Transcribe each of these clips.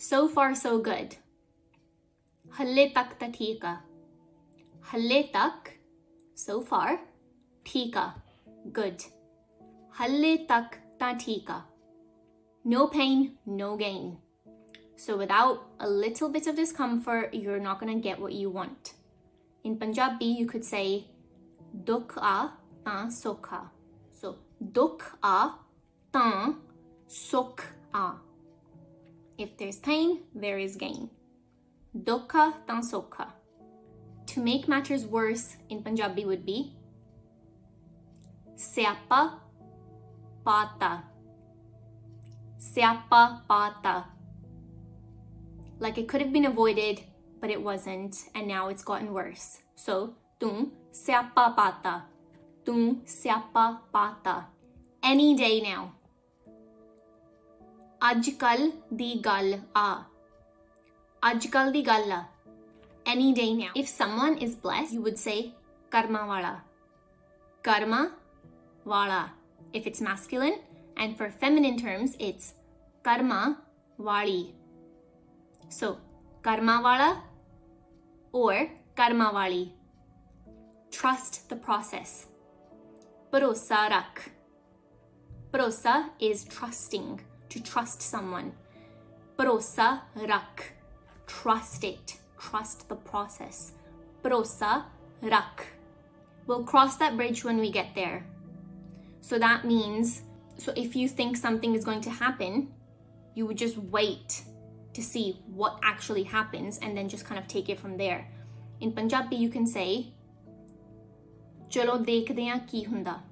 So far so good. Halle tak ta theek a. Halle tak, so far, theek a, good. Halle tak ta theek a. No pain, no gain. So without a little bit of discomfort, you're not going to get what you want. In Punjabi, you could say, dukh a ta sukh a. So, dukh a ta sukh a. If there's pain, there is gain. Dukha ta sukha. To make matters worse in Punjabi would be syapa pata. Syapa pata. Like it could have been avoided, but it wasn't, and now it's gotten worse. So, tum syapa pata. Tum syapa pata. Any day now. Ajkal di gal a. Ajkal di gal a. Any day now. If someone is blessed, you would say karma wala. Karma wala. If it's masculine, and for feminine terms, it's karma wali. So, karma wala or karma wali. Trust the process. Bharosa rakh. Bharosa is trusting, to trust someone. Bharosa rakh. Trust it. Trust the process. Bharosa rakh. We'll cross that bridge when we get there. So that means, so if you think something is going to happen, you would just wait to see what actually happens and then just kind of take it from there. In Punjabi, you can say, Chalo dekhde haan ki hunda.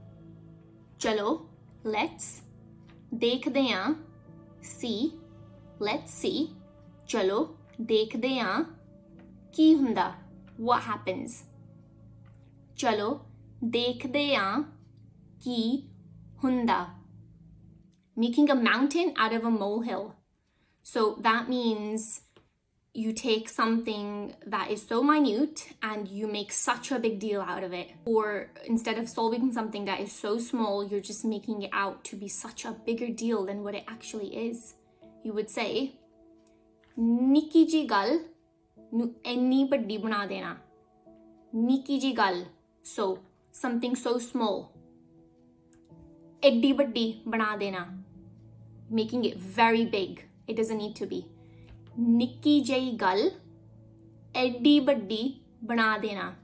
Chalo, let's. Dekhde haan, see. Let's see. Chalo dekhde haan ki hunda. What happens? Chalo dekhde haan ki hunda. Making a mountain out of a molehill. So that means you take something that is so minute and you make such a big deal out of it. Or instead of solving something that is so small, you're just making it out to be such a bigger deal than what it actually is. You would say, Nikki ji gal nu enni vaddi bana dena. Nikki ji gal. So something so small. Eddi vaddi bana dena. Making it very big. It doesn't need to be. Nikki jai gal eddi vaddi bana dena.